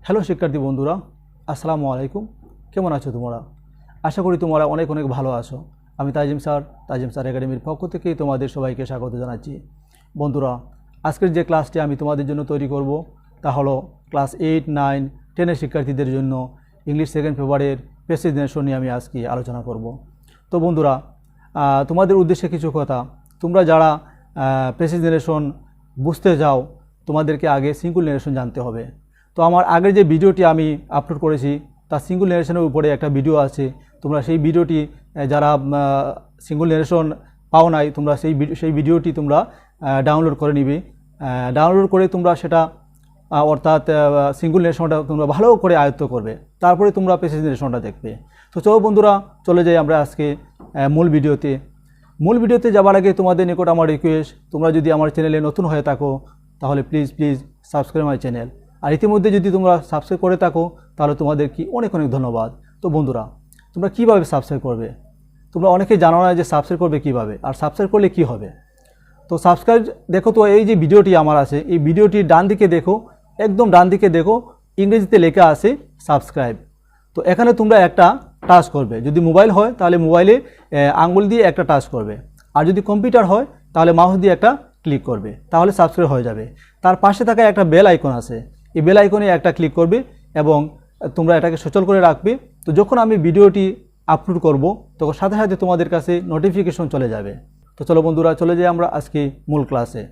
Hello শিক্ষার্থী বন্ধুরা, আসসালামু আলাইকুম। কেমন আছো তোমরা? আশা করি তোমরা অনেক অনেক ভালো আছো। আমি তাজিম স্যার একাডেমির পক্ষ থেকে তোমাদের সবাইকে স্বাগত জানাচ্ছি। বন্ধুরা, আজকের যে ক্লাসটি আমি তোমাদের জন্য তৈরি করব তা হলো ক্লাস 8, 9, 10 শিক্ষার্থীদের জন্য ইংলিশ সেকেন্ড পেপারের প্যাসেজ জেনারেশন নিয়ে আমি আজকে আলোচনা করব। তো বন্ধুরা, তোমাদের উদ্দেশ্যে কিছু কথা। তোমরা যারা প্যাসেজ জেনারেশন বুঝতে যাও, তোমাদেরকে আগে সিঙ্গুল জেনারেশন জানতে হবে। তো আমার আগের যে ভিডিওটি আমি আপলোড করেছি তার সিঙ্গুল জেনারেশনের উপরে একটা ভিডিও আছে। তোমরা সেই ভিডিওটি যারা সিঙ্গুল জেনারেশন পাও নাই, তোমরা সেই ভিডিওটি তোমরা ডাউনলোড করে নিবে। ডাউনলোড করে তোমরা সেটা অর্থাৎ সিঙ্গুল জেনারেশনটা তোমরা ভালো করে আয়ত্ত করবে, তারপরে তোমরা প্যাসেজ জেনারেশনটা দেখবে। তো চলো বন্ধুরা, চলে যাই আমরা আজকে মূল ভিডিওতে যাবার আগে তোমাদের নিকট আমার রিকোয়েস্ট, তোমরা যদি আমার চ্যানেলে নতুন হয়ে থাকো তাহলে প্লিজ সাবস্ক্রাইব মাই চ্যানেল। আর ইতিমধ্যে যদি তোমরা সাবস্ক্রাইব করে থাকো তাহলে তোমাদের কি অনেক অনেক ধন্যবাদ। তো বন্ধুরা, তোমরা কীভাবে সাবস্ক্রাইব করবে? তোমরা অনেকে জানো না যে সাবস্ক্রাইব করবে কীভাবে, আর সাবস্ক্রাইব করলে কী হবে। তো সাবস্ক্রাইব দেখো, তো এই যে ভিডিওটি আমার আছে, এই ভিডিওটির ডান দিকে দেখো, একদম ডান দিকে দেখো, ইংরেজিতে লেখা আছে সাবস্ক্রাইব। তো এখানে তোমরা একটা টাচ করবে। যদি মোবাইল হয় তাহলে মোবাইলে আঙ্গুল দিয়ে একটা টাচ করবে, আর যদি কম্পিউটার হয় তাহলে মাউস দিয়ে একটা ক্লিক করবে, তাহলে সাবস্ক্রাইব হয়ে যাবে। তার পাশে থাকা একটা বেল আইকন আছে, এই বেল আইকনে একটা ক্লিক করবে এবং তোমরা এটাকে সচল করে রাখবে। তো যখন আমি ভিডিওটি আপলোড করব তখন সাথে সাথে তোমাদের কাছে নোটিফিকেশন চলে যাবে। তো চলো বন্ধুরা, চলে যাই আমরা আজকে মূল ক্লাসে।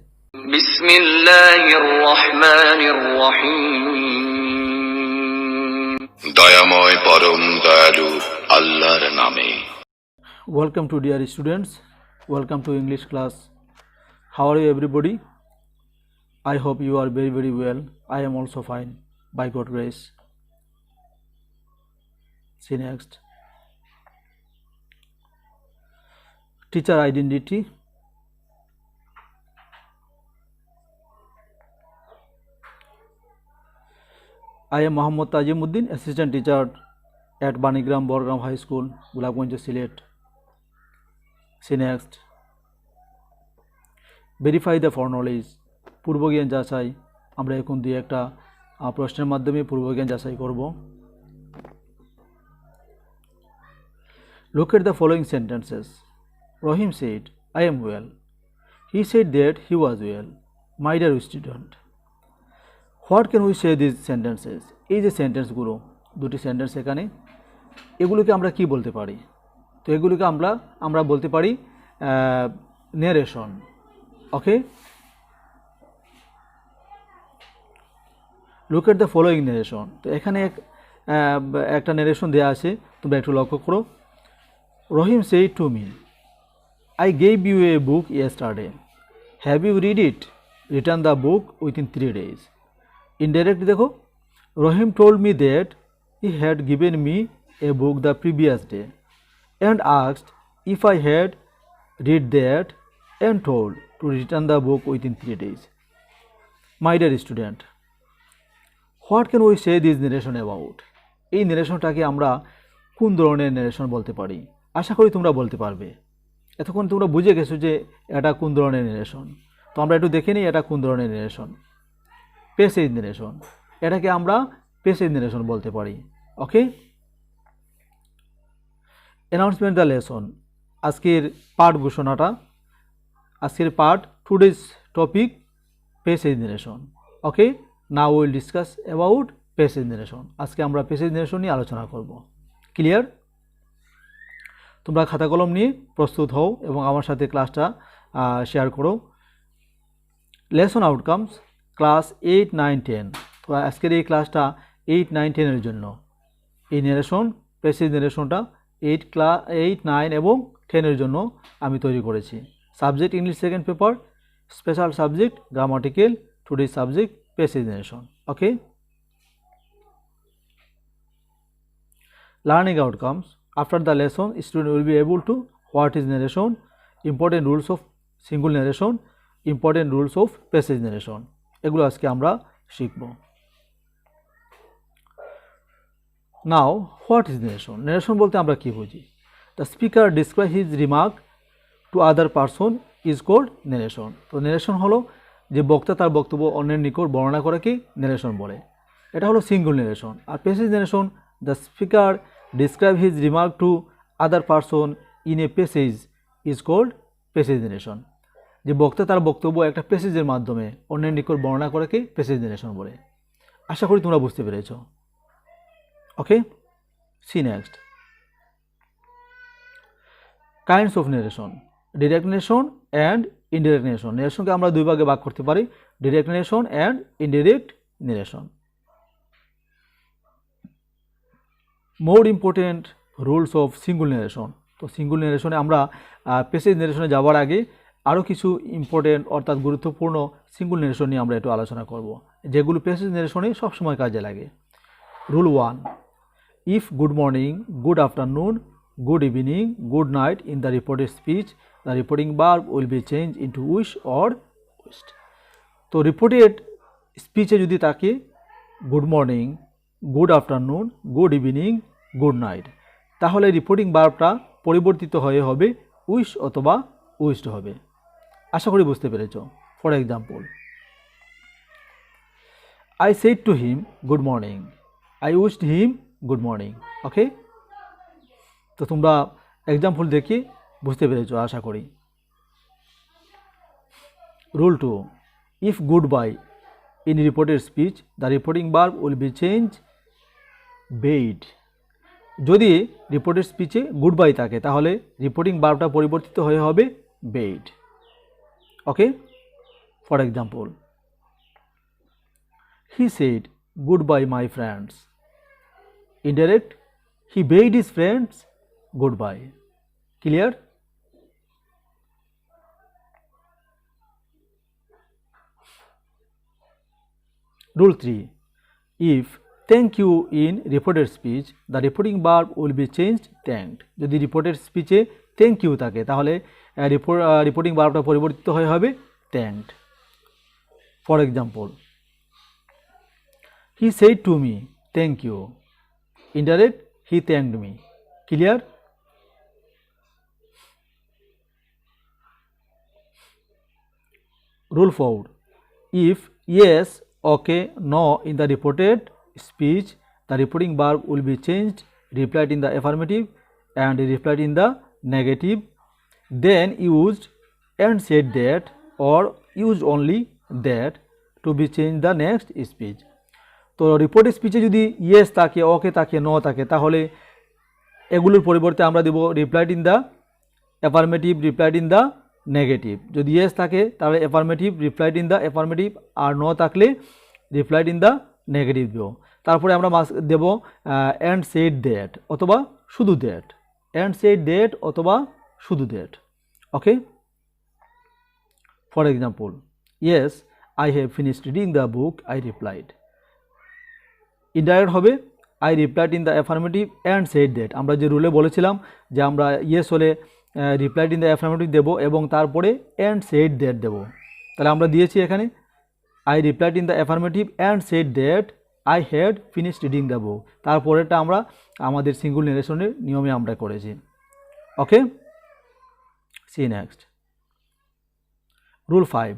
বিসমিল্লাহির রহমানির রহিম। দয়াময় পরম দয়ালু আল্লাহর নামে। Welcome to dear students, welcome to English class. How are you everybody? I hope you are very very well. I am also fine by God's grace. See next. Teacher identity. I am Mohammad Tajimuddin, assistant teacher at Banigram Borgram High School, Gulabganj, Sylhet. See next. Verify the foreknowledge. পূর্বজ্ঞান যাচাই। আমরা এখন দুই একটা প্রশ্নের মাধ্যমে পূর্বজ্ঞান যাচাই করব। Look at the following sentences. Rahim said, I am well. He said that he was well. My dear student. What can we say these sentences? এই যে সেন্টেন্সগুলো, দুটি সেন্টেন্স এখানে, এগুলোকে আমরা কি বলতে পারি? তো এগুলোকে আমরা বলতে পারি narration. Okay, look at the following narration. তো এখানে একটা নেরেশন দেওয়া আছে, তোমরা একটু লক্ষ্য করো। Rahim said to me, I gave you a book yesterday. Have you read it? Return the book within 3 days। Indirect দেখো, Rahim told me that he had given me a book the previous day and asked if I had read that and told to return the book within 3 days। My dear student, what can we say this narration about? এই নেরেশনটাকে আমরা কোন ধরনের narration বলতে পারি? আশা করি তোমরা বলতে পারবে। এতক্ষণ তোমরা বুঝে গেছো যে এটা কোন ধরনের নেরেশন। তো আমরা একটু দেখে নিই এটা কোন ধরনের নেরেশন। প্যাসেজ নেরেশন, এটাকে আমরা প্যাসেজ নেরেশন বলতে পারি। ওকে, অ্যানাউন্সমেন্ট দ্য লেসন। আজকের পাঠ ঘোষণাটা, আজকের পাঠ, today's topic passage narration. Okay, now will discuss about passage narration. আজকে আমরা প্যাসেজ নেরেশন নিয়ে আলোচনা করব। ক্লিয়ার? তোমরা খাতা কলম নিয়ে প্রস্তুত হও এবং আমার সাথে ক্লাসটা শেয়ার করো। Lesson outcomes class 8, 9, 10। তো আজকের এই ক্লাসটা 8, 9, 10 জন্য। এই নেরেশন, প্যাসেজ নেরেশনটা 8, 9 এবং 10 জন্য আমি তৈরি করেছি। Subject English second paper, special subject grammatical, today subject passage narration. Okay, learning outcomes. After the lesson, student will be able to what is narration, important rules of single narration, important rules of passage narration. এগুলো আজকে আমরা শিখব। Now, what is narration? Narration বলতে আমরা কি বুঝি? The speaker describe his remark to other person is called narration. তো narration হলো যে বক্তা তার বক্তব্য অন্যের নিকট বর্ণনা করাকে ন্যারেশন বলে। এটা হলো সিঙ্গল নেরেশন। আর passage narration, the speaker describe his remark to other person in a passage is called passage narration. যে বক্তা তার বক্তব্য একটা প্যাসেজের মাধ্যমে অন্যের নিকট বর্ণনা করাকে প্যাসেজ নেরেশন বলে। আশা করি তোমরা বুঝতে পেরেছ। Okay, see next. Kinds of narration, direct narration and indirect narration. নেরেশনকে আমরা দুই ভাগে ভাগ করতে পারি, direct narration and indirect narration. More important rules of single narration. তো সিঙ্গল নেরেশনে আমরা প্যাসেজ নেরেশনে যাওয়ার আগে আরও কিছু ইম্পর্টেন্ট অর্থাৎ গুরুত্বপূর্ণ সিঙ্গল নেরেশন নিয়ে আমরা একটু আলোচনা করব, যেগুলো প্যাসেজ নেরেশনে সবসময় কাজে লাগে। Rule 1, if good morning, good afternoon, good evening, good night in the reported speech, the reporting verb will be changed into wish or wished. তো রিপোর্টেড স্পিচে যদি থাকে good morning, good afternoon, good evening, good night, তাহলে reporting ভার্বটা পরিবর্তিত হয়ে হবে wish অথবা wished হবে। আশা করি বুঝতে পেরেছ। For example, I said to him good morning, I wished him good morning. Okay, তো তোমরা এক্সাম্পল দেখে বুঝতে পেরেছো আশা করি। Rule 2, if good bye in reported speech, the reporting verb will be change bade. যদি রিপোর্টেড স্পিচে গুড বাই থাকে তাহলে রিপোর্টিং ভার্বটা পরিবর্তিত হয়ে হবে bade. Okay, for example, he said good bye my friends. Indirect, he bade his friends goodbye. Clear? Rule 3, if thank you in reported speech, the reporting verb will be changed thanked. যদি reported স্পিচে thank you থাকে তাহলে reporting ভার্বটা পরিবর্তিত হয়ে হবে thanked. For example, he said to me thank you. Indirect, he thanked me. Clear? Rule 4, if yes, okay, no in the reported speech, the reporting verb will be changed, replied in the affirmative and replied in the negative, then used and said that or used only that to be changed the next speech. তো reported স্পিচে যদি yes থাকে, ওকে থাকে, no থাকে তাহলে এগুলোর পরিবর্তে আমরা দেব replied in the affirmative, replied in the negative. যদি ইয়েস থাকে তাহলে affirmative, replied in the affirmative, আর নো থাকলে রিপ্লাইড ইন দ্য নেগেটিভ দেব। তারপরে আমরা দেব অ্যান্ড সেড দ্যাট অথবা শুধু দ্যাট, অ্যান্ড সেড দ্যাট অথবা শুধু that. Okay, for example, yes I have finished reading the book, I replied. Indirect হবে I replied in the affirmative and said that. আমরা যে রুলে বলেছিলাম যে আমরা ইয়েস হলে রিপ্লাইড ইন দ্য অ্যাফার্মেটিভ দেবো এবং তারপরে অ্যান্ড সেড দ্যাট দেবো। তাহলে আমরা দিয়েছি এখানে I replied in the affirmative and said that I had finished reading the book. তারপরেটা আমরা আমাদের সিঙ্গল নেরেশনের নিয়মে আমরা করেছি। Okay, see next. Rule 5,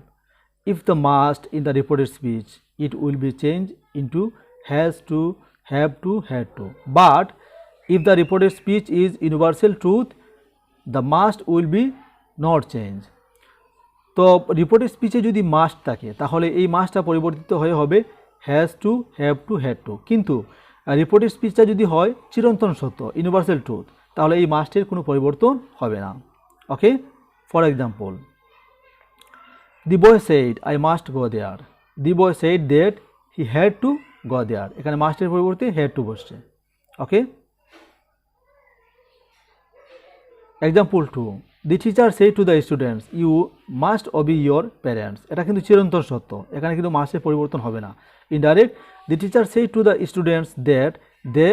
if the must in the reported speech, it will be changed into has to, have to, had to. But if the reported speech is universal truth, the must will be not changed. তো reported স্পিচে যদি must থাকে তাহলে এই মাস্টটা পরিবর্তিত হয়ে হবে has to, have to, had to. কিন্তু reported স্পিচটা যদি হয় চিরন্তন সত্য, ইউনিভার্সাল ট্রুথ, তাহলে এই মাস্টের কোনো পরিবর্তন হবে না। Okay, for example, the boy said I must go there, the boy said that he had to go there. এখানে মাস্টের পরিবর্তে হ্যাড টু বসছে। Okay, example 2, the teacher said to the students you must obey your parents. এটা কিন্তু চিরন্তন সত্য, এখানে কিন্তু মাস্টের পরিবর্তন হবে না। Indirect, the teacher said to the students that they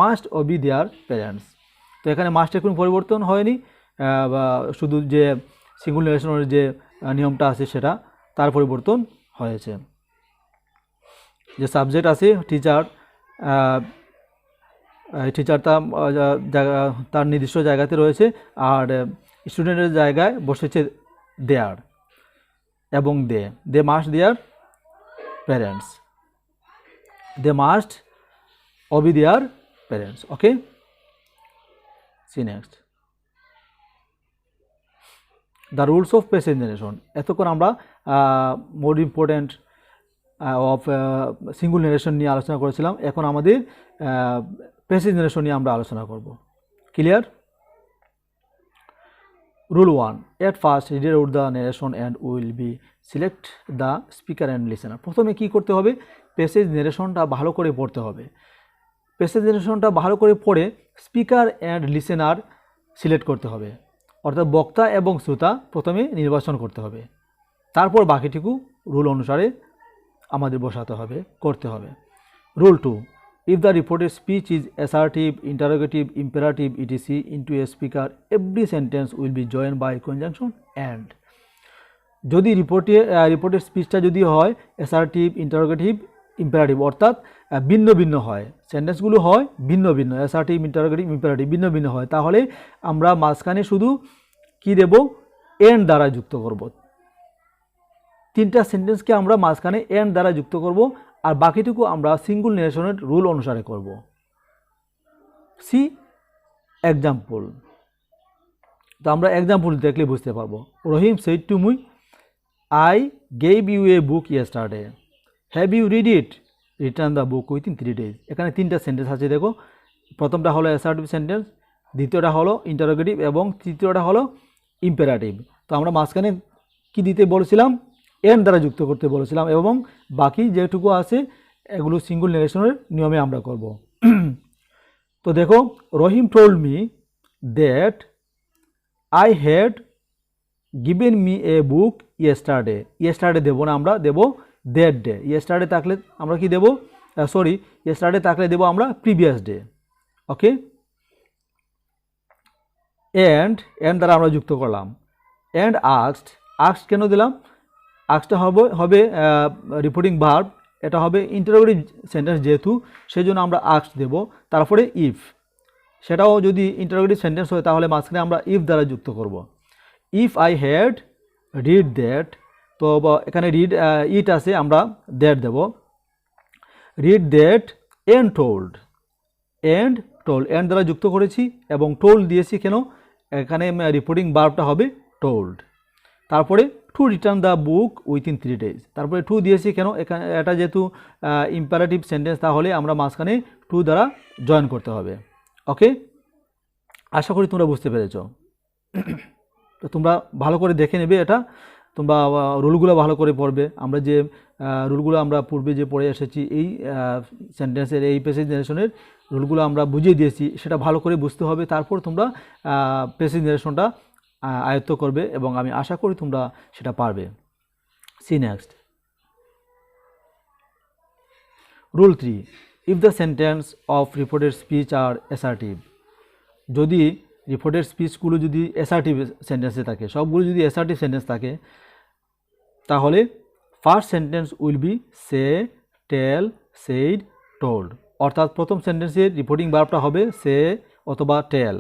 must obey their parents. তো এখানে মাস্টের কোনো পরিবর্তন হয়নি, বা শুধু যে সিঙ্গুল নেরেশনের যে নিয়মটা আছে সেটা তার পরিবর্তন হয়েছে। যে সাবজেক্ট আছে টিচার, টিচার তার নির্দিষ্ট জায়গাতে রয়েছে আর স্টুডেন্টের জায়গায় বসেছে দেয়ার এবং they must their parents. they must obey their parents. Okay, see next. The rules of passage narration. এতক্ষণ আমরা more important of single narration নিয়ে আলোচনা করেছিলাম। এখন আমাদের প্যাসেজ নারেশন নিয়ে আমরা আলোচনা করব। Clear? Rule 1, at first reader out the narration and will be select the speaker and listener. প্রথমে কি করতে হবে? প্যাসেজ নারেশনটা ভালো করে পড়তে হবে। প্যাসেজ নারেশনটা ভালো করে পড়ে স্পিকার অ্যান্ড লিসেনার সিলেক্ট করতে হবে, অর্থাৎ বক্তা এবং শ্রোতা প্রথমে নির্বাচন করতে হবে। তারপর বাকিটুকু রুল অনুসারে আমাদের বসাতে হবে, করতে হবে। Rule 2, if the reported speech is assertive, interrogative, imperative, etc. into a speaker, every sentence will be joined by conjunction and. যদি রিপোর্টেড স্পিচটা যদি হয় অ্যাসার্টিভ, ইন্টারোগেটিভ, ইম্পারেটিভ, অর্থাৎ ভিন্ন ভিন্ন হয়, সেন্টেন্সগুলো হয় ভিন্ন ভিন্ন, অ্যাসার্টিভ, ইন্টারোগেটিভ, ইম্পারেটিভ ভিন্ন ভিন্ন হয়, তাহলে আমরা মাঝখানে শুধু কি দেব? এন্ড দ্বারা যুক্ত করব। তিনটা সেন্টেন্সকে আমরা মাঝখানে এন্ড দ্বারা যুক্ত করব, আর বাকিটুকু আমরা সিঙ্গুল নারেশনের রুল অনুসারে করব। See example. তো আমরা এক্সাম্পল দেখলে বুঝতে পারবো। রহিম said to me, I gave you a book yesterday. Have you read it? Return the book within 3 days. এখানে তিনটা সেন্টেন্স আছে দেখো। প্রথমটা হলো অ্যাসার্টিভ সেন্টেন্স, দ্বিতীয়টা হলো ইন্টারোগেটিভ এবং তৃতীয়টা হলো ইম্পারেটিভ। তো আমরা মাঝখানে কি দিতে বলেছিলাম? এন্ড দ্বারা যুক্ত করতে বলেছিলাম, এবং বাকি যেটুকু আছে এগুলো সিঙ্গুল নারেশনের নিয়মে আমরা করব। তো দেখো, Rahim told me that I had given me a book yesterday. Yesterday দেবো না, আমরা দেবো দ্যাট ডে। ইয়েস্টারডে থাকলে আমরা কি দেবো? ইয়েস্টারডে থাকলে দেবো আমরা প্রিভিয়াস ডে। ওকে, অ্যান্ড দ্বারা আমরা যুক্ত করলাম। অ্যান্ড আস্কড কেন দিলাম? আস্কটা হবে রিপোর্টিং ভার্ব, এটা হবে ইন্টারোগেটিভ সেন্টেন্স যেহেতু, সেই জন্য আমরা আস্কড দেব। তারপরে ইফ, সেটাও যদি ইন্টারোগেটিভ সেন্টেন্স হয় তাহলে মাঝখানে আমরা ইফ দ্বারা যুক্ত করব। If I had read that, তো এখানে রিড ইট আছে, আমরা দ্যাট দেব। Read that and told, and দ্বারা যুক্ত করেছি এবং টোল্ড দিয়েছি কেন? এখানে রিপোর্টিং ভার্বটা হবে টোল্ড। তারপরে two return the book within 3 days, তারপরে টু দিয়েছি কেন? এখানে এটা যেহেতু ইম্পারেটিভ সেন্টেন্স, তাহলে আমরা মাঝখানে টু দ্বারা জয়েন করতে হবে। ওকে, আশা করি তোমরা বুঝতে পেরেছ। তো তোমরা ভালো করে দেখে নেবে, এটা তোমরা রুলগুলো ভালো করে পড়বে। আমরা যে রুলগুলো আমরা পূর্বে যে পড়ে এসেছি, এই সেন্টেন্সের এই প্যাসেজ নারেশনের রুলগুলো আমরা বুঝিয়ে দিয়েছি, সেটা ভালো করে বুঝতে হবে। তারপর তোমরা প্যাসেজ নারেশনটা আয়ত্ত করবে এবং আমি আশা করি তোমরা সেটা পারবে। See next. Rule 3, if the sentence of reported speech are assertive. যদি রিপোর্টেড স্পিচগুলো যদি অ্যাসার্টিভ সেন্টেন্সে থাকে, সবগুলো যদি অ্যাসার্টিভ সেন্টেন্স থাকে, তাহলে first sentence will be say, tell, said, told. অর্থাৎ প্রথম সেন্টেন্সের রিপোর্টিং ভার্বটা হবে সে অথবা টেল,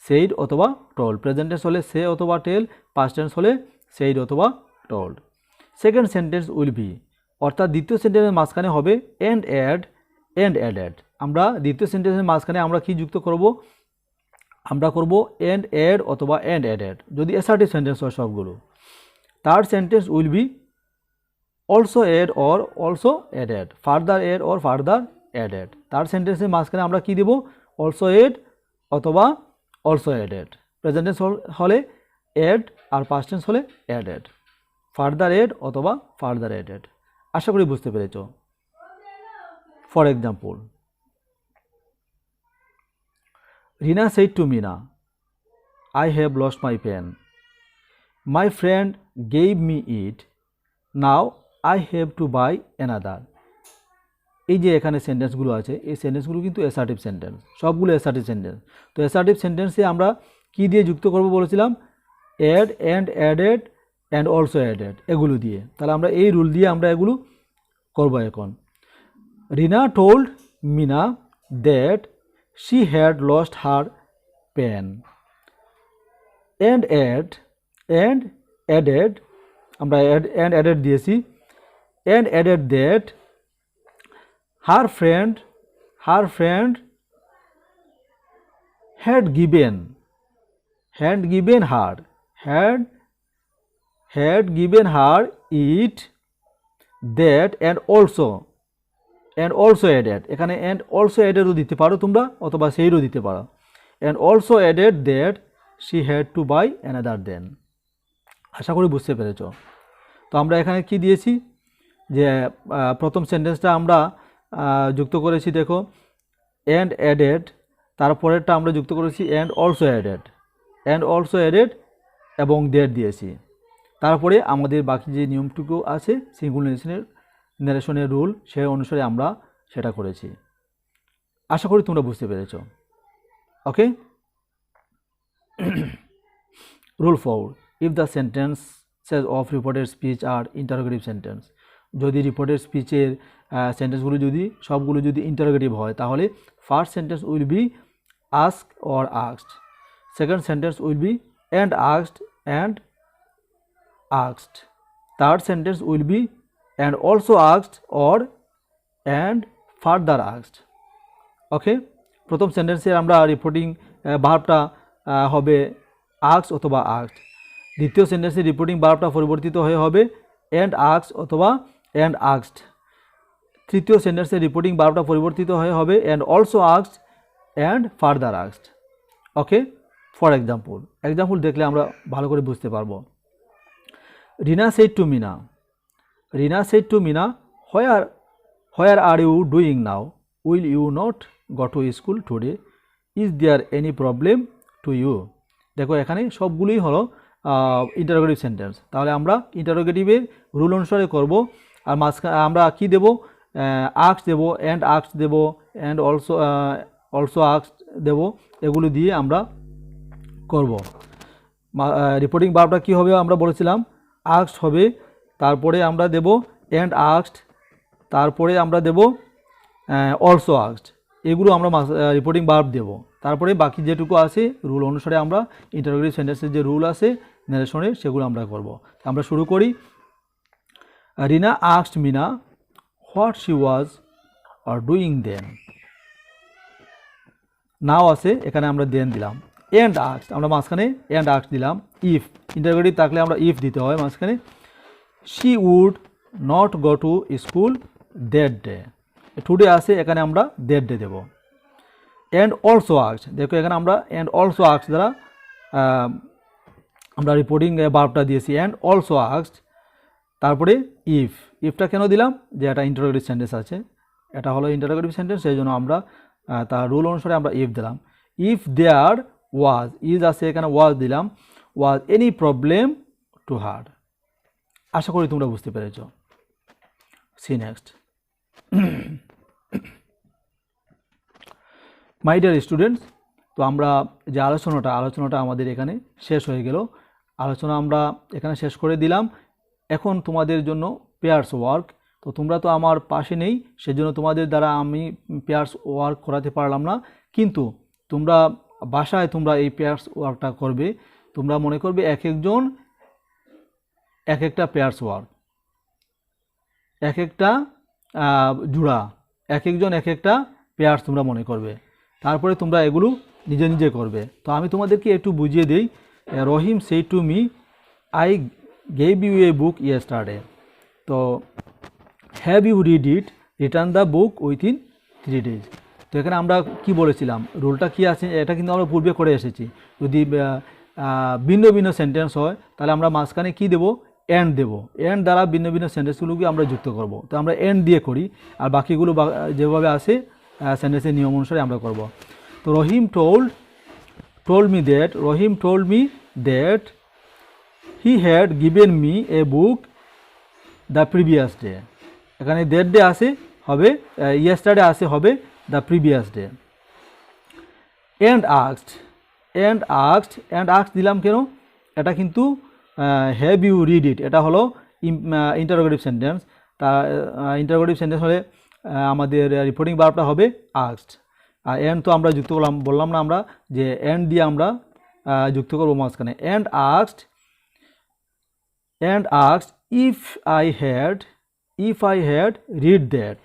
সেইড অথবা টোল্ড। প্রেজেন্ট টেন্স হলে সে অথবা টেল, পাস্ট টেন্স হলে সেইড অথবা told. Second sentence will be, অর্থাৎ দ্বিতীয় সেন্টেন্সের মাঝখানে হবে অ্যান্ড অ্যাডেড। আমরা দ্বিতীয় সেন্টেন্সের মাঝখানে আমরা কি যুক্ত করব? আমরা করব অ্যান্ড অ্যাড অথবা অ্যান্ড অ্যাডেড, যদি অ্যাসার্টিভ সেন্টেন্স হয় সবগুলো। Third sentence will be also add or also added, further add or further added. Third সেন্টেন্সের মাঝখানে আমরা কি দেব? অলসো অ্যাড অথবা অলসো অ্যাডেড। প্রেজেন্ট টেন্স হলে অ্যাড আর পাস্ট টেন্স হলে অ্যাডেড, ফার্দার অ্যাড অথবা ফার্দার অ্যাডেড। আশা করি বুঝতে পেরেছ। For example, Rina said to Mina, I have lost my pen. My friend gave me it. Now I have to buy another. এই যে এখানে সেন্টেন্সগুলো আছে, এই সেন্টেন্সগুলো কিন্তু অ্যাসার্টিভ সেন্টেন্স, সবগুলো অ্যাসার্টিভ সেন্টেন্স। তো অ্যাসার্টিভ সেন্টেন্সে আমরা কি দিয়ে যুক্ত করব বলেছিলাম? Add, and added, and also added, এগুলো দিয়ে। তাহলে আমরা এই রুল দিয়ে আমরা এগুলো করব এখন। Rina told Mina that she had lost her pen and added, আমরা and added দিয়েছি, and added that her friend had given her it that and also added, এখানে and also added ও দিতে পারো তোমরা অথবা সেইও দিতে পারো, and also added that she had to buy another then। আশা করি বুঝতে পেরেছো। তো আমরা এখানে কি দিয়েছি যে প্রথম সেন্টেন্সটা আমরা যুক্ত করেছি, দেখো and added, তারপরেরটা আমরা যুক্ত করেছি and also added এবং that দিয়েছি। তারপরে আমাদের বাকি যে নিয়মটুকু আছে সিঙ্গুল ন্যারেশনের রুল সেই অনুসারে আমরা সেটা করেছি। আশা করি তোমরা বুঝতে পেরেছো। Okay, rule 4, if the sentences of reported speech are interrogative sentence, যদি রিপোর্টেড স্পিচের সেন্টেন্সগুলো যদি সবগুলো যদি ইন্টারোগেটিভ হয় তাহলে first sentence will be ask or asked, second sentence will be and asked, third sentence will be and also asked or and further asked। ওকে, প্রথম সেন্টেন্সে আমরা রিপোর্টিং ভার্বটা হবে asked অথবা asked, দ্বিতীয় সেন্টেন্সে রিপোর্টিং ভার্বটা পরিবর্তিত হয়ে হবে and asked অথবা and asked, তৃতীয় সেন্টেন্সে রিপোর্টিং ভার্বটা পরিবর্তিত হয়ে হবে and also asked and further asked। Okay, for example দেখলে আমরা ভালো করে বুঝতে পারবো। রিনা said to Meena, where are you doing now? Will you not go to school today? Is there any problem to you? দেখো এখানে সবগুলোই হলো ইন্টারোগেটিভ সেন্টেন্স, তাহলে আমরা ইন্টারোগেটিভের রুল অনুসারে করব। আর মাঝখানে আমরা কি দেব, আস্ক দেব, অ্যান্ড আস্ক দেব, অ্যান্ড অলসো আস্ক দেব, এগুলো দিয়ে আমরা করব। রিপোর্টিং ভার্বটা কি হবে আমরা বলেছিলাম আস্কড হবে, তারপরে আমরা দেব অ্যান্ড আস্কড, তারপরে আমরা দেব অলসো আস্কড, এগুলো আমরা রিপোর্টিং ভার্ব দেব। তারপরে বাকি যেটুকু আছে রুল অনুসারে আমরা ইন্টারোগেটিভ সেন্টেন্সের যে রুল আছে ন্যারেশনের সেগুলো আমরা করব। আমরা শুরু করি। Rina asked Mina what she was are doing then, now আছে এখানে আমরা দেন দিলাম, অ্যান্ড আস্কড আমরা মাঝখানে অ্যান্ড আস্কড দিলাম, ইফ ইন্টারোগেটিভ থাকলে আমরা ইফ দিতে হয় মাঝখানে। She would not go to school that day, today আছে এখানে আমরা দ্যাট ডে দেব। অ্যান্ড অলসো আস্কড, দেখো এখানে আমরা অ্যান্ড অলসো আস্কড দ্বারা আমরা রিপোর্টিং ভার্বটা দিয়েছি অ্যান্ড অলসো আস্কড। তারপরে ইফটা কেন দিলাম, যে এটা ইন্টারোগেটিভ সেন্টেন্স আছে, এটা হলো ইন্টারোগেটিভ সেন্টেন্স, সেই জন্য আমরা তার রুল অনুসারে আমরা ইফ দিলাম। ইফ দেয়ার ওয়াজ, ইজ আছে এখানে ওয়াজ দিলাম, was any problem to her. আশা করি তোমরা বুঝতে পেরেছ। See next. My dear students, তো আমরা যে আলোচনাটা আমাদের এখানে শেষ হয়ে গেল। আলোচনা আমরা এখানে শেষ করে দিলাম। এখন তোমাদের জন্য পেয়ার্স ওয়ার্ক। তো তোমরা তো আমার পাশে নেই, সেজন্য তোমাদের দ্বারা আমি পেয়ার্স ওয়ার্ক করাতে পারলাম না, কিন্তু তোমরা বাসায় তোমরা এই পেয়ার্স ওয়ার্কটা করবে। তোমরা মনে করবে এক একজন এক একটা পেয়ার্স ওয়ার্ক, এক একটা জোড়া, এক একজন এক একটা পেয়ার্স তোমরা মনে করবে, তারপরে তোমরা এগুলো নিজে নিজে করবে। তো আমি তোমাদেরকে একটু বুঝিয়ে দিই। Rahim said to me I gave you a book yesterday, তো have you read it, return the book within 3 days। তো এখানে আমরা কি বলেছিলাম, রুলটা কি আছে এটা কিন্তু আমরা পূর্বে করে এসেছি। যদি ভিন্ন ভিন্ন সেন্টেন্স হয় তাহলে আমরা মাঝখানে কি দেব, এন্ড দেব, এন্ড দ্বারা ভিন্ন ভিন্ন সেন্টেন্সগুলোকে আমরা যুক্ত করব। তো আমরা এন্ড দিয়ে করি, আর বাকিগুলো যেভাবে আসে সেন্টেন্সের নিয়ম অনুসারে আমরা করব। তো রহিম told me that he had given me a book the previous day, এখানে that day আসে হবে yesterday আসে হবে the previous day। and asked দিলাম কেন, এটা কিন্তু have you read it, এটা হলো ইন্টারোগেটিভ সেন্টেন্স। তা ইন্টারোগেটিভ সেন্টেন্স হলে আমাদের রিপোর্টিং ভার্বটা হবে asked। আর এন্ড তো আমরা যুক্ত করলাম, বললাম না আমরা যে এন্ড দিয়ে আমরা যুক্ত করবো মাঝখানে। and asked if I had read that,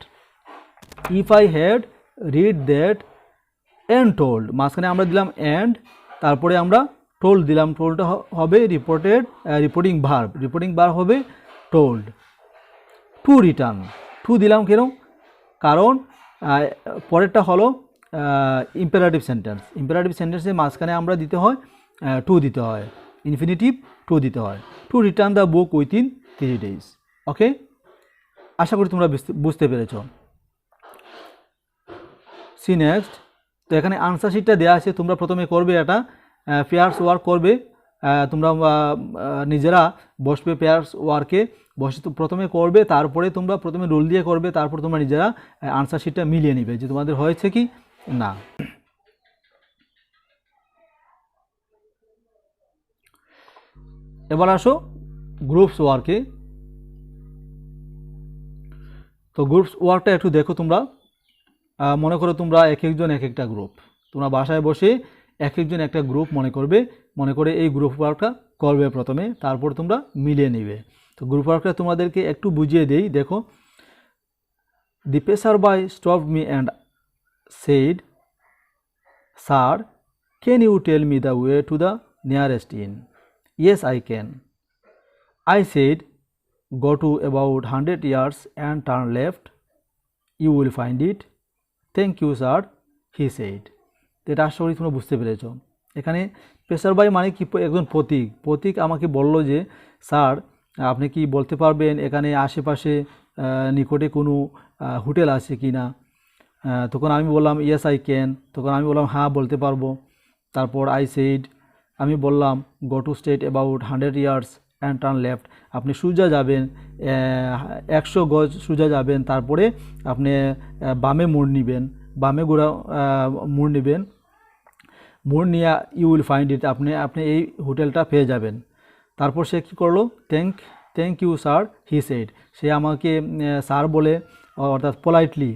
if I had read that and told, মাঝখানে আমরা দিলাম অ্যান্ড, তারপরে আমরা টোল্ড দিলাম। টোল্ডটা হবে রিপোর্টিং ভার্ব হবে টোল্ড। টু রিটার্ন, টু দিলাম কেন? কারণ পরেরটা হলো ইম্পারেটিভ সেন্টেন্সের মাঝখানে আমরা দিতে হয় টু দিতে হয়, ইনফিনিটিভ টু দিতে হয়। To return the book within 3 days। Okay, আশা করি তোমরা বুঝতে পেরেছ। See next. তো এখানে আনসার শিটটা দেওয়া আছে, তোমরা প্রথমে করবে এটা পেয়ার্স ওয়ার্ক করবে, তোমরা নিজেরা বসবে পেয়ার্স ওয়ার্কে বসে তো প্রথমে করবে, তারপরে তোমরা প্রথমে রোল দিয়ে করবে, তারপর তোমরা নিজেরা আনসার শিটটা মিলিয়ে নিবে যে তোমাদের হয়েছে কি না। এবার আসো গ্রুপস ওয়ার্কে। তো গ্রুপস ওয়ার্কটা একটু দেখো তোমরা। মনে করো তোমরা এক একজন এক একটা গ্রুপ, তোমরা বাসায় বসে এক একজন একটা গ্রুপ মনে করে এই গ্রুপ ওয়ার্কটা করবে প্রথমে, তারপর তোমরা মিলিয়ে নিবে। তো গ্রুপ ওয়ার্কটা তোমাদেরকে একটু বুঝিয়ে দেই। দেখো, the pacer by stopped me and said, sir can you tell me the way to the nearest inn? Yes I can. I said, go to about 100 yards and turn left. You will find it. Thank you, sir, he said. তো এটা আশা করি তোমরা বুঝতে পেরেছ। এখানে pacer by মানে কি? একজন প্রতীক আমাকে বলল যে স্যার আপনি কি বলতে পারবেন এখানে আশেপাশে নিকটে কোনো হোটেল আছে কি না? তখন আমি বললাম ইয়েস আই ক্যান। তখন আমি বললাম হ্যাঁ বলতে পারবো। তারপর আই সেইড, আমি বললাম go to straight about 100 yards and turn left, আপনি সোজা যাবেন 100 গজ সোজা যাবেন, তারপরে আপনি বামে মোড় নেবেন, মোড় নিয়ে ইউ উইল ফাইন্ড ইট, আপনি এই হোটেলটা পেয়ে যাবেন। তারপর সে কী করলো? Thank you sir he said, সে আমাকে স্যার বলে, অর্থাৎ পোলাইটলি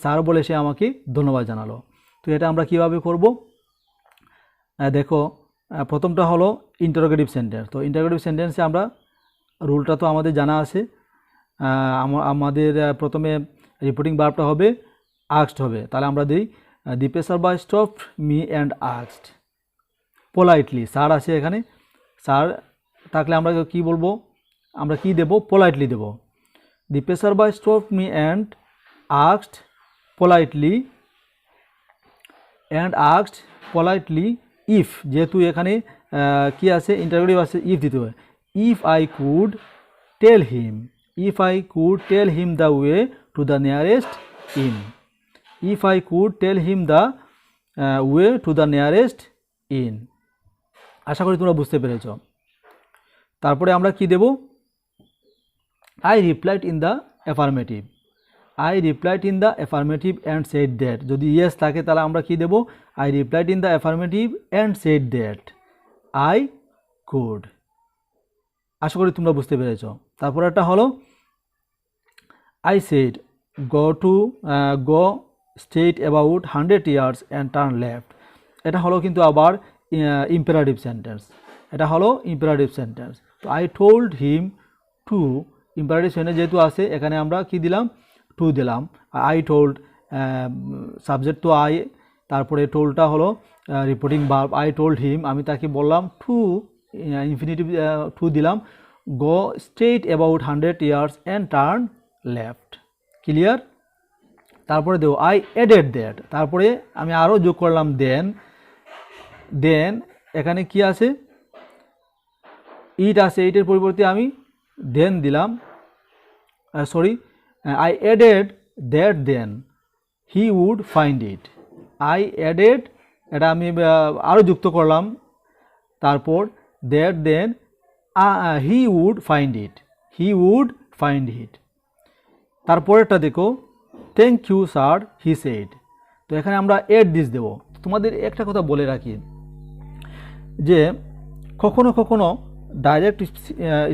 স্যার বলে সে আমাকে ধন্যবাদ জানালো। তো এটা আমরা কিভাবে করব? দেখো, প্রথমটা হলো ইন্টারোগেটিভ সেন্টেন্স। তো ইন্টারোগেটিভ সেন্টেন্সে আমরা রুলটা তো আমাদের জানা আছে। আমাদের প্রথমে রিপোর্টিং ভার্বটা হবে আস্কড হবে। তাহলে আমরা দিই the pacer by stopped me and asked politely. Sir আছে এখানে, স্যার থাকলে আমরা কি বলবো? আমরা কি দেব? পোলাইটলি দেব। The pacer by stopped me and asked politely if, যেহেতু এখানে কি আছে ইন্টারোগেটিভ আছে, ইফ দিতে হয়। If I could tell him the way to the nearest inn, if I could tell him the way to the nearest inn. আশা করি তোমরা বুঝতে পেরেছ। তারপরে আমরা কি দেব? I replied in the affirmative and said that. যদি ইয়েস থাকে তাহলে আমরা কি দেব? I replied in the affirmative and said that I could. আশা করি তোমরা বুঝতে পেরেছ। তারপর একটা হলো I said go straight about 100 yards and turn left. এটা হলো কিন্তু আবার ইম্পারেটিভ সেন্টেন্স। তো I told him to, imperative sentence যেহেতু আছে এখানে আমরা কি দিলাম? টু দিলাম। আই টোল্ড, সাবজেক্ট তো আই, তারপরে টোল্ডটা হলো রিপোর্টিং ভার্ব। আই টোল্ড হিম, আমি তাকে বললাম, টু ইনফিনিটিভ টু দিলাম, গো straight about 100 yards and turn left. Clear? তারপরে দেবো আই অ্যাডেড দ্যাট, তারপরে আমি আরও যোগ করলাম দেন এখানে কি আছে? ইট আছে, ইটের পরিবর্তে আমি দেন দিলাম, I added that then he would find it. I added, এটা আমি আরও যুক্ত করলাম, তারপর that then he would find it. তারপরেরটা দেখো, thank you sir he said. তো এখানে আমরা এড দিস দেব। তোমাদের একটা কথা বলে রাখি যে কখনো ডাইরেক্ট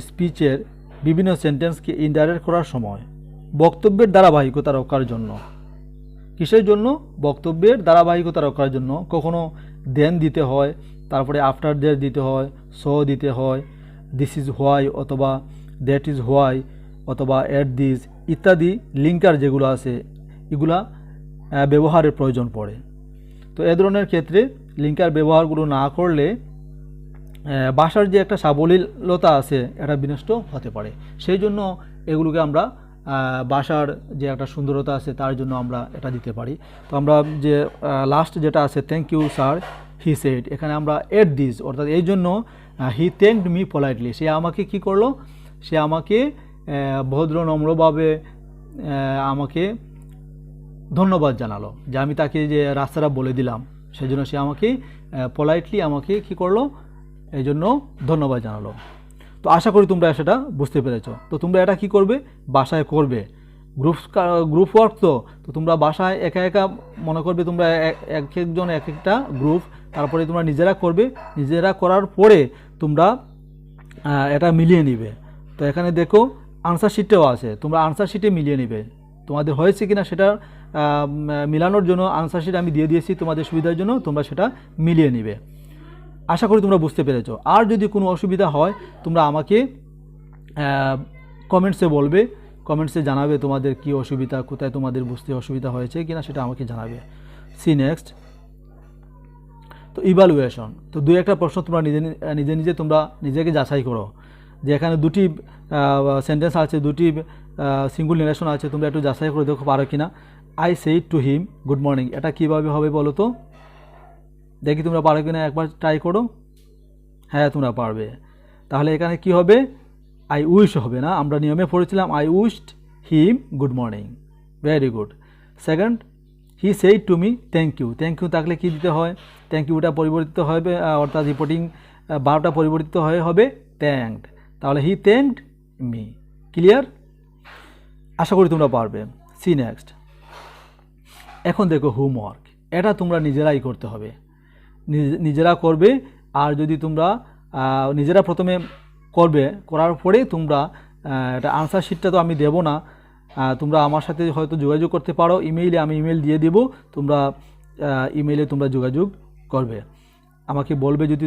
স্পিচের বিভিন্ন সেন্টেন্সকে ইনডাইরেক্ট করার সময় বক্তব্যের ধারাবাহিকতা রক্ষার জন্য, কিসের জন্য? বক্তব্যের ধারাবাহিকতা রক্ষার জন্য কখনো দেন দিতে হয়, তারপরে আফটার দেয়ার দিতে হয়, সো দিতে হয়, দিস ইজ হোয়াই অথবা দ্যাট ইজ হোয়াই অথবা অ্যাট দিস, ইত্যাদি লিঙ্কার যেগুলো আছে এগুলা ব্যবহারের প্রয়োজন পড়ে। তো এ ধরনের ক্ষেত্রে লিঙ্কার ব্যবহারগুলো না করলে ভাষার যে একটা সাবলীলতা আছে এটা বিনষ্ট হতে পারে। সেই জন্য এগুলোকে আমরা ভাষার যে একটা সুন্দরতা আছে তার জন্য আমরা এটা দিতে পারি। তো আমরা যে লাস্ট যেটা আছে thank you sir he said, এখানে আমরা এট দিস, অর্থাৎ এই জন্য হি থ্যাঙ্কড মি পোলাইটলি, সে আমাকে কি করলো, সে আমাকে ভদ্র নম্রভাবে আমাকে ধন্যবাদ জানালো, যে আমি তাকে যে রাস্তাটা বলে দিলাম সেজন্য সে আমাকে পোলাইটলি আমাকে কি করলো, এই জন্য ধন্যবাদ জানালো। তো আশা করি তোমরা সেটা বুঝতে পেরেছো। তো তোমরা এটা কি করবে, বাসায় করবে। গ্রুপ ওয়ার্ক তো তোমরা বাসায় একা একা মনে করবে, তোমরা এক একজন এক একটা গ্রুপ, তারপরে তোমরা নিজেরা করবে, নিজেরা করার পরে তোমরা এটা মিলিয়ে নিবে। তো এখানে দেখো আনসার শিটটাও আছে, তোমরা আনসার শিটে মিলিয়ে নিবে, তোমাদের হয়েছে কিনা সেটা মিলানোর জন্য আনসার শিট আমি দিয়ে দিয়েছি তোমাদের সুবিধার জন্য, তোমরা সেটা মিলিয়ে নিবে। আশা করি তোমরা বুঝতে পেরেছো। আর যদি কোনো অসুবিধা হয় তোমরা আমাকে কমেন্টসে বলবে, কমেন্টসে জানাবে তোমাদের কি অসুবিধা, কোথায় তোমাদের বুঝতে অসুবিধা হয়েছে কিনা সেটা আমাকে জানাবে। C next. তো ইভ্যালুয়েশন, তো দুই একটা প্রশ্ন তোমরা নিজে তোমরা নিজেকে যাচাই করো, যে এখানে দুটি সেন্টেন্স আছে, দুটি সিঙ্গুল নেরেশন আছে, তোমরা একটু যাচাই করে দেখো পারো কিনা। I said to him good morning, এটা কীভাবে হবে বলো তো, দেখি তোমরা পারো কিনা, একবার ট্রাই করো। হ্যাঁ তোমরা পারবে। তাহলে এখানে কি হবে, আই উইশ হবে না, আমরা নিয়মে পড়েছিলাম I wished him good morning, very good. Second, he said to me thank you, thank you থাকলে কী দিতে হয়, থ্যাংক ইউটা পরিবর্তিত হবে, অর্থাৎ রিপোর্টিং ভার্বটা পরিবর্তিত হবে থ্যাঙ্কড, তাহলে হি থ্যাঙ্কড মি। ক্লিয়ার? আশা করি তোমরা পারবে। See next. এখন দেখো হোমওয়ার্ক, এটা তোমরা নিজেরাই করতে হবে, নিজেরা করবে। আর যদি তোমরা নিজেরা প্রথমে করবে, করার পরে তোমরা এটা আনসার শিটটা তো আমি দেব না, তোমরা আমার সাথে হয়তো যোগাযোগ করতে পারো ইমেইলে, আমি ইমেল দিয়ে দেব, তোমরা ইমেইলে তোমরা যোগাযোগ করবে, আমাকে বলবে যদি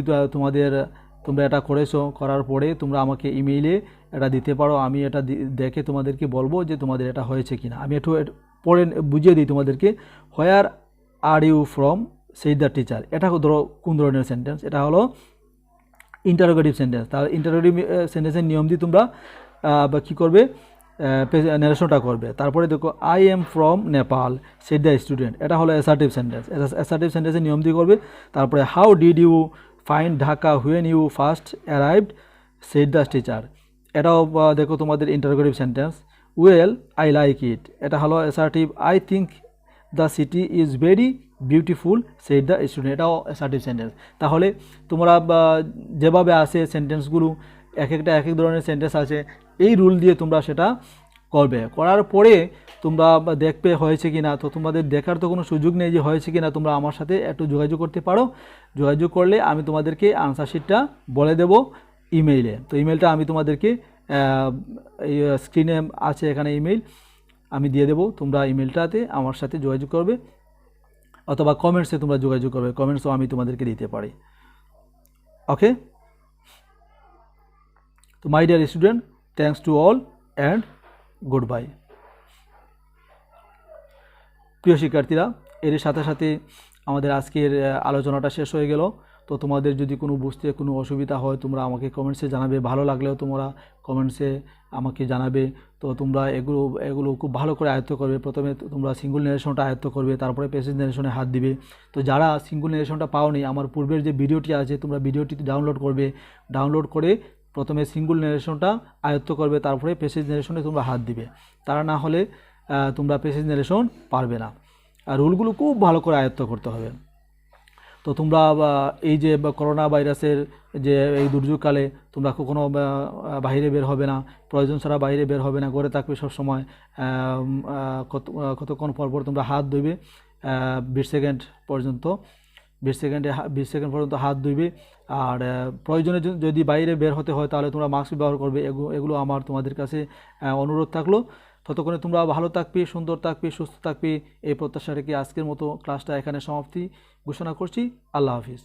তোমরা এটা করেছো, করার পরে তোমরা আমাকে ইমেইলে এটা দিতে পারো, আমি এটা দেখে তোমাদেরকে বলবো যে তোমাদের এটা হয়েছে কিনা। আমি একটু পরে বুঝিয়ে দিই তোমাদেরকে। হোয়ার আর ইউ ফ্রম সেই দ্য টিচার, এটা ধরো কোন ধরনের সেন্টেন্স, এটা হলো ইন্টারোগেটিভ সেন্টেন্স। তাহলে ইন্টারোগেটিভ সেন্টেন্সের নিয়ম দিয়ে তোমরা কী করবে, নারেশনটা করবে। তারপরে দেখো I am from Nepal shed the student, এটা হলো অ্যাসার্টিভ সেন্টেন্স, অ্যাসার্টিভ সেন্টেন্সের নিয়ম দিয়ে করবে। তারপরে how did you find Dhaka when you first arrived said the teacher, এটাও দেখো তোমাদের interrogative sentence. Well I like it, এটা হলো assertive. I think the city is very beautiful said the student, এটাও অ্যাসার্টিভ সেন্টেন্স। তাহলে তোমরা যেভাবে আছে সেন্টেন্সগুলো, এক এক ধরনের সেন্টেন্স আছে, এই রুল দিয়ে তোমরা সেটা করবে। করার পরে তোমরা দেখবে হয়েছে কি না, তো তোমাদের দেখার তো কোনো সুযোগ নেই যে হয়েছে কি না, তোমরা আমার সাথে একটু যোগাযোগ করতে পারো। যোগাযোগ করলে আমি তোমাদেরকে আনসার শিটটা বলে দেব ইমেইলে। তো ইমেলটা আমি তোমাদেরকে এই স্ক্রিনে আছে, এখানে ইমেইল আমি দিয়ে দেবো, তোমরা ইমেলটাতে আমার সাথে যোগাযোগ করবে, অথবা কমেন্টসে তোমরা যোগাযোগ করবে, কমেন্টসও আমি তোমাদেরকে দিতে পারি। ওকে, তো মাই dear student, thanks to all and good bye. প্রিয় শিক্ষার্থীরা, এর সাথে সাথে আমাদের আজকের আলোচনাটা শেষ হয়ে গেল। তো তোমাদের যদি কোনো বুঝতে কোনো অসুবিধা হয় তোমরা আমাকে কমেন্টসে জানাবে, ভালো লাগলেও তোমরা কমেন্টসে আমাকে জানাবে। তো তোমরা এগুলো খুব ভালো করে আয়ত্ত করবে। প্রথমে তোমরা সিঙ্গুল নারেশনটা আয়ত্ত করবে, তারপরে প্যাসেজ নারেশনে হাত দিবে। তো যারা সিঙ্গুল নারেশনটা পাওনি, আমার পূর্বের যে ভিডিওটি আছে তোমরা ভিডিওটি ডাউনলোড করবে, ডাউনলোড করে প্রথমে সিঙ্গুল নারেশনটা আয়ত্ত করবে, তারপরে প্যাসেজ নারেশনে তোমরা হাত দিবে। তারা না হলে তোমরা প্যাসেজ নারেশন পারবে না। আর রুলগুলো খুব ভালো করে আয়ত্ত করতে হবে। তো তোমরা এই যে করোনা ভাইরাসের যে এই দুর্যোগকালে তোমরা কখনো বাইরে বের হবে না, প্রয়োজন ছাড়া বাইরে বের হবে না, ঘরে থাকবে সবসময়। কতক্ষণ পর তোমরা হাত ধুবে, 20 সেকেন্ড পর্যন্ত 20 সেকেন্ড পর্যন্ত হাত ধুবে। আর প্রয়োজনে যদি বাইরে বের হতে হয় তাহলে তোমরা মাস্ক ব্যবহার করবে। এগুলো আমার তোমাদের কাছে অনুরোধ থাকলো। ততক্ষণে তোমরা ভালো থাকবে, সুন্দর থাকবে, সুস্থ থাকবে, এই প্রত্যাশা রেখে আজকের মতো ক্লাসটা এখানে সমাপ্তি ঘোষণা করছি। আল্লাহ হাফিজ।